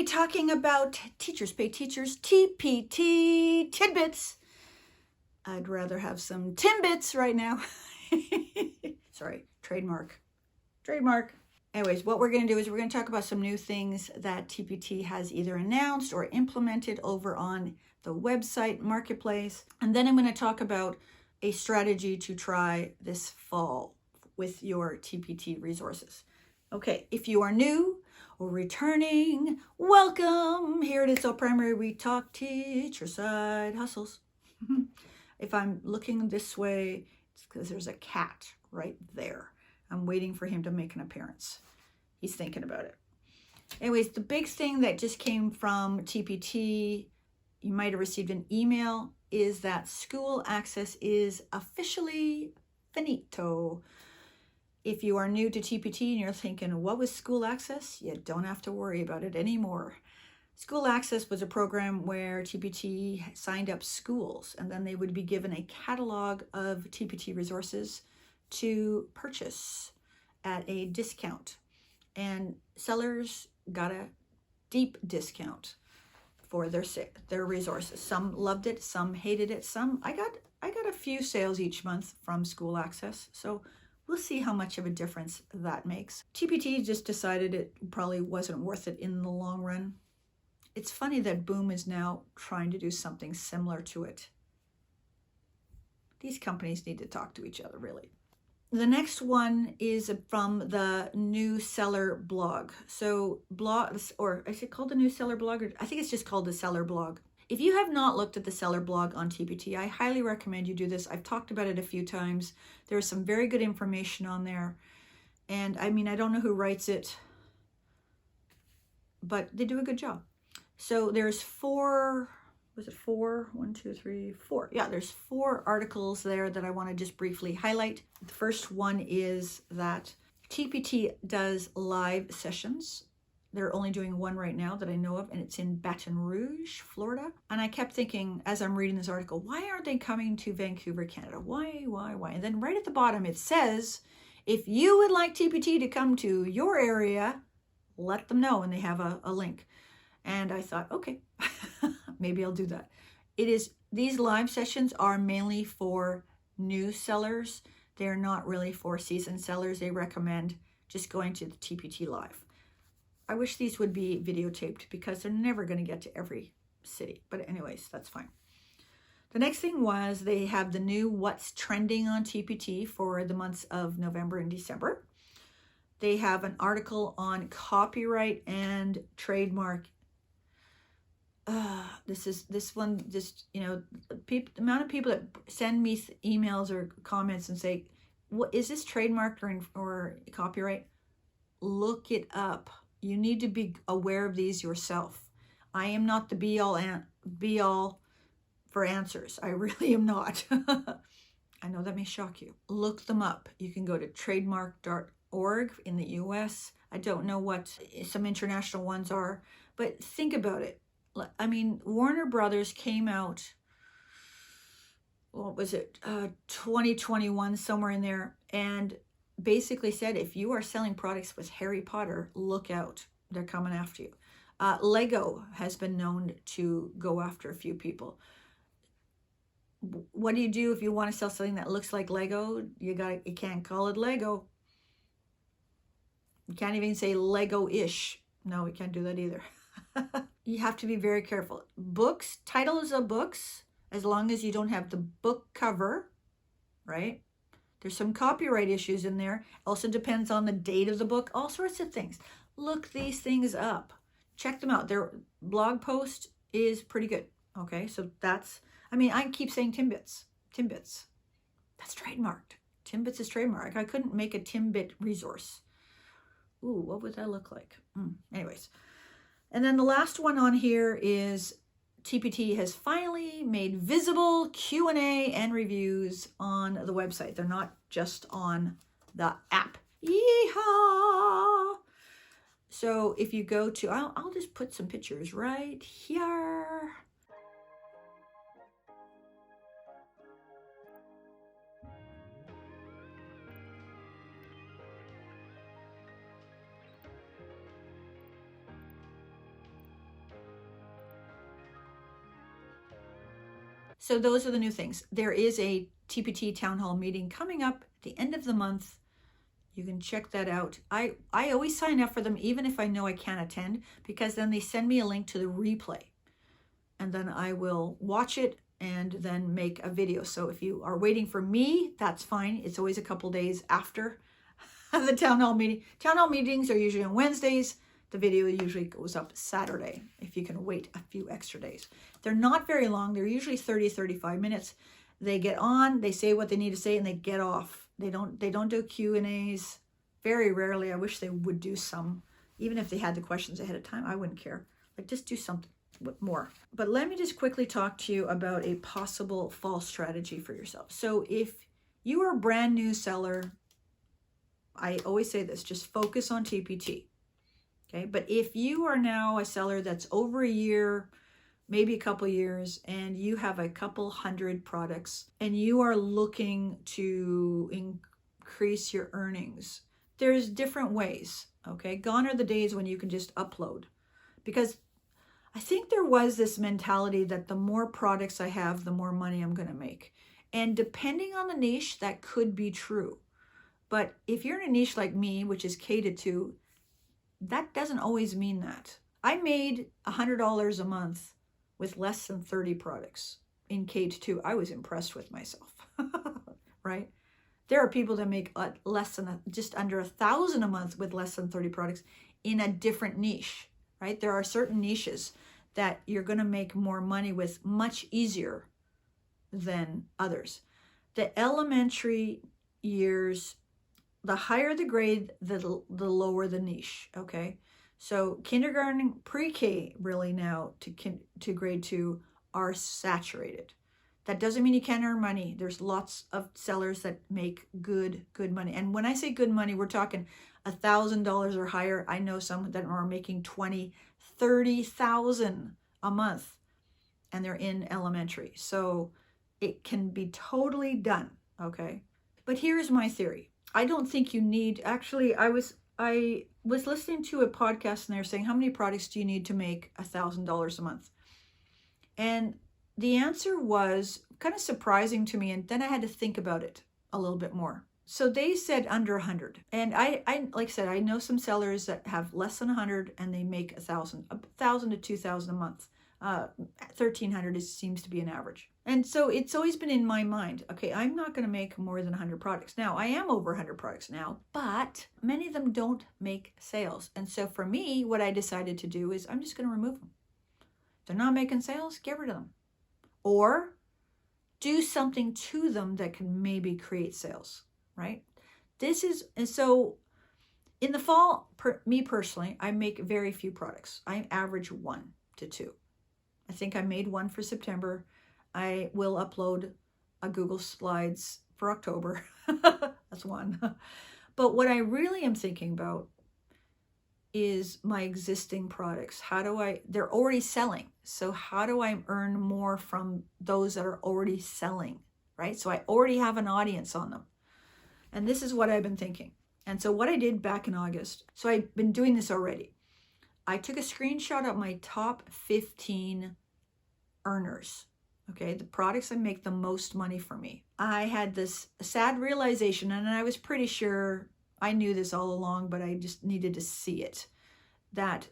be talking about Teachers Pay Teachers, TPT, Tidbits. I'd rather have some Timbits right now. Sorry, trademark. Anyways, what we're going to do is we're going to talk about some new things that TPT has either announced or implemented over on the website marketplace. And then I'm going to talk about a strategy to try this fall with your TPT resources. Okay, if you are new or returning, welcome. Here it is, So Primary We Talk Teacher Side Hustles. If I'm looking this way, it's because there's a cat right there. I'm waiting for him to make an appearance. He's thinking about it. Anyways, the big thing that just came from TPT, you might have received an email, is that school access is officially finito. If you are new to TPT and you're thinking, what was school access? You don't have to worry about it anymore. School access was a program where TPT signed up schools, and then they would be given a catalog of TPT resources to purchase at a discount. And sellers got a deep discount for their resources. Some loved it, some hated it, some I got a few sales each month from school access. So we'll see how much of a difference that makes. TPT just decided it probably wasn't worth it in the long run. It's funny that Boom is now trying to do something similar to it. These companies need to talk to each other, really. The next one is from the New Seller blog. So or is it called the New Seller blog? Or I think it's just called the Seller blog. If you have not looked at the Seller blog on TPT, I highly recommend you do this. I've talked about it a few times. There's some very good information on there. And I mean, I don't know who writes it, but they do a good job. So there's four. Yeah, there's 4 articles there that I want to just briefly highlight. The first one is that TPT does live sessions. They're only doing one right now that I know of, and it's in Baton Rouge, Florida. And I kept thinking, as I'm reading this article, why aren't they coming to Vancouver, Canada? Why? And then right at the bottom, it says, if you would like TPT to come to your area, let them know, and they have a link. And I thought, okay, maybe I'll do that. These live sessions are mainly for new sellers. They're not really for seasoned sellers. They recommend just going to the TPT live. I wish these would be videotaped because they're never going to get to every city. But anyways, that's fine. The next thing was they have the new What's Trending on TPT for the months of November and December. They have an article on copyright and trademark. This one, just, the amount of people that send me emails or comments and say, what is this trademark or copyright? Look it up. You need to be aware of these yourself. I am not the be all for answers. I really am not. I know that may shock you. Look them up. You can go to trademark.org in the US. I don't know what some international ones are, but think about it. I mean, Warner Brothers came out, what was it, 2021, somewhere in there, and basically said, if you are selling products with Harry Potter, look out. They're coming after you. Lego has been known to go after a few people. What do you do if you want to sell something that looks like Lego? You can't call it Lego. You can't even say Lego-ish. No, we can't do that either. You have to be very careful. Books, titles of books, as long as you don't have the book cover, right? There's some copyright issues in there. Also depends on the date of the book, all sorts of things. Look these things up. Check them out. Their blog post is pretty good. Okay, so I keep saying Timbits. That's trademarked. Timbits is trademarked. I couldn't make a Timbit resource. Ooh, what would that look like? Anyways. And then the last one on here is TPT has finally made visible Q&A and reviews on the website. They're not just on the app. Yeehaw! So if you go to, I'll just put some pictures right here. So those are the new things. There is a TPT town hall meeting coming up at the end of the month. You can check that out. I always sign up for them, even if I know I can't attend, because then they send me a link to the replay. And then I will watch it and then make a video. So if you are waiting for me, that's fine. It's always a couple days after the town hall meeting. Town hall meetings are usually on Wednesdays. The video usually goes up Saturday, if you can wait a few extra days. They're not very long. They're usually 30, 35 minutes. They get on, they say what they need to say, and they get off. They don't do Q&As. Very rarely. I wish they would do some. Even if they had the questions ahead of time, I wouldn't care. Like, just do something more. But let me just quickly talk to you about a possible fall strategy for yourself. So if you are a brand new seller, I always say this, just focus on TPT. Okay, but if you are now a seller that's over a year, maybe a couple years, and you have a couple hundred products and you are looking to increase your earnings, there's different ways. Okay, gone are the days when you can just upload, because I think there was this mentality that the more products I have, the more money I'm going to make. And depending on the niche, that could be true. But if you're in a niche like me, which is catered to, that doesn't always mean that. I made $100 a month with less than 30 products in K2. I was impressed with myself, right? There are people that make less than just under 1,000 a month with less than 30 products in a different niche, right? There are certain niches that you're going to make more money with much easier than others. The elementary years, the higher the grade, the lower the niche, okay? So kindergarten, pre-K really now to grade 2 are saturated. That doesn't mean you can't earn money. There's lots of sellers that make good money. And when I say good money, we're talking $1,000 or higher. I know some that are making $20,000, $30,000 a month, and they're in elementary. So it can be totally done, okay? But here's my theory. I don't think you need, actually, I was listening to a podcast and they're saying, how many products do you need to make $1,000 a month? And the answer was kind of surprising to me. And then I had to think about it a little bit more. So they said under 100. And I like I said, I know some sellers that have less than 100 and they make 1,000 to 2,000 a month. 1,300 seems to be an average. And so it's always been in my mind, okay, I'm not going to make more than 100 products. Now, I am over 100 products now, but many of them don't make sales. And so for me, what I decided to do is I'm just going to remove them. If they're not making sales, get rid of them. Or do something to them that can maybe create sales, right? And so in the fall, me personally, I make very few products. I average 1 to 2. I think I made one for September. I will upload a Google Slides for October. That's one. But what I really am thinking about is my existing products. They're already selling. So how do I earn more from those that are already selling, right? So I already have an audience on them. And this is what I've been thinking. And so what I did back in August, so I've been doing this already. I took a screenshot of my top 15 earners, okay, the products that make the most money for me. I had this sad realization, and I was pretty sure I knew this all along, but I just needed to see it, that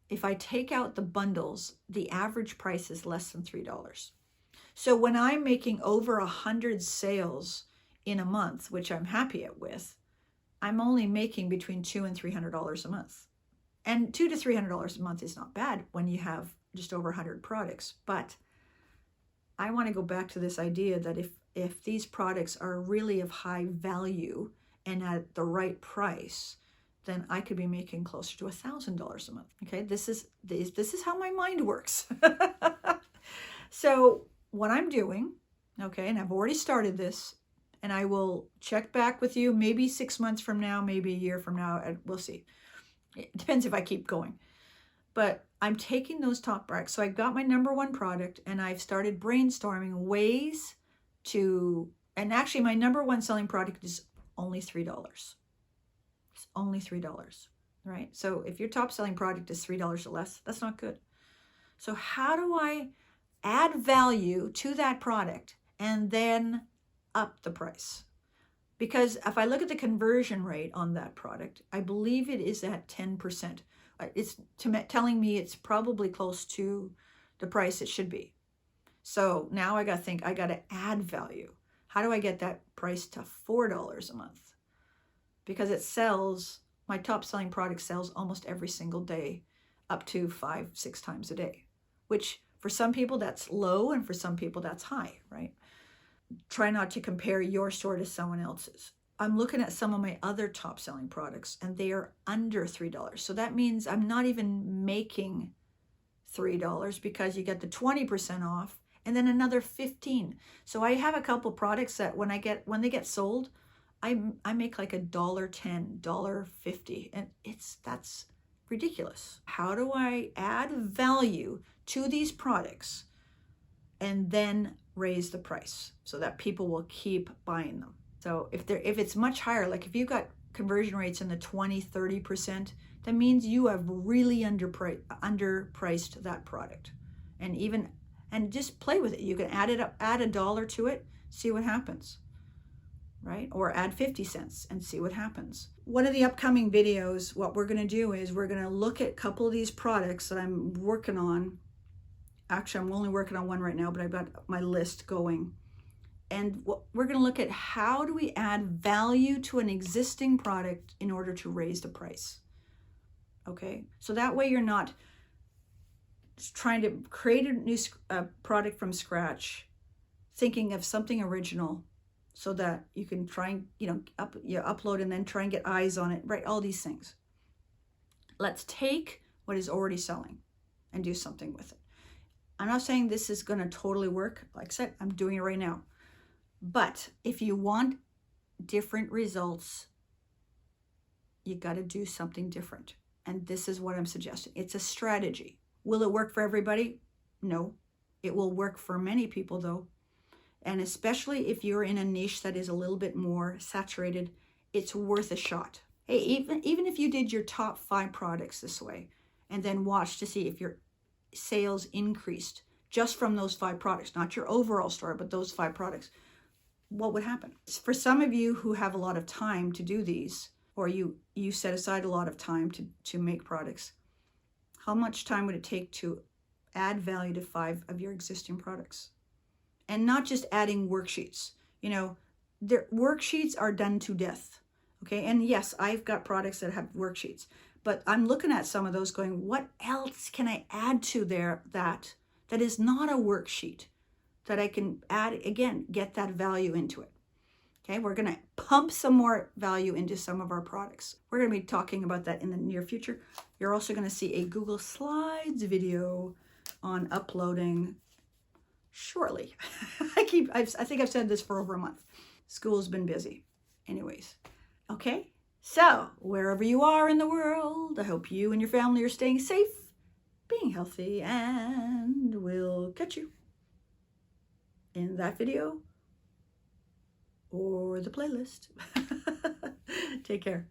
if I take out the bundles, the average price is less than $3. So when I'm making over 100 sales in a month, which I'm happy with, I'm only making between $200 and $300 a month. And $200 to $300 a month is not bad when you have just over 100 products. But I want to go back to this idea that if these products are really of high value and at the right price, then I could be making closer to $1,000 a month. Okay, this is how my mind works. So what I'm doing, okay, and I've already started this, and I will check back with you maybe 6 months from now, maybe a year from now, and we'll see. It depends if I keep going. But I'm taking those top products. So I got my number 1 product, and I've started brainstorming ways to, and actually my number 1 selling product is only $3. It's only $3, right? So if your top selling product is $3 or less, that's not good. So how do I add value to that product, and then up the price. Because if I look at the conversion rate on that product, I believe it is at 10%. It's telling me it's probably close to the price it should be. So now I got to think, I got to add value. How do I get that price to $4 a month? Because it sells, my top selling product sells almost every single day, up to 5-6 times a day, which for some people that's low and for some people that's high, right? Try not to compare your store to someone else's. I'm looking at some of my other top selling products and they are under $3. So that means I'm not even making $3 because you get the 20% off and then another 15. So I have a couple products that when they get sold, I make like $1.10, $1.50, and that's ridiculous. How do I add value to these products and then raise the price so that people will keep buying them? So if it's much higher, like if you've got conversion rates in the 20-30%, that means you have really underpriced that product. And just play with it. You can add $1 to it, see what happens, right? Or add 50 cents and see what happens. One of the upcoming videos, what we're gonna do is we're gonna look at a couple of these products that I'm working on. Actually, I'm only working on one right now, but I've got my list going. And we're going to look at how do we add value to an existing product in order to raise the price. Okay, so that way you're not trying to create a new product from scratch, thinking of something original so that you can try and upload and then try and get eyes on it, right? All these things. Let's take what is already selling and do something with it. I'm not saying this is going to totally work. Like I said, I'm doing it right now. But if you want different results, you got to do something different. And this is what I'm suggesting. It's a strategy. Will it work for everybody? No. It will work for many people though. And especially if you're in a niche that is a little bit more saturated, it's worth a shot. Hey, even if you did your top 5 products this way and then watch to see if your sales increased just from those 5 products, not your overall store, but those 5 products, what would happen? For some of you who have a lot of time to do these, or you set aside a lot of time to make products, how much time would it take to add value to 5 of your existing products? And not just adding worksheets. Their worksheets are done to death. Okay, and yes, I've got products that have worksheets, but I'm looking at some of those going, what else can I add to there that is not a worksheet that I can add, again, get that value into it. Okay, we're gonna pump some more value into some of our products. We're gonna be talking about that in the near future. You're also gonna see a Google Slides video on uploading shortly. I think I've said this for over a month. School's been busy. Anyways, okay, so wherever you are in the world, I hope you and your family are staying safe, being healthy, and we'll catch you in that video or the playlist. Take care.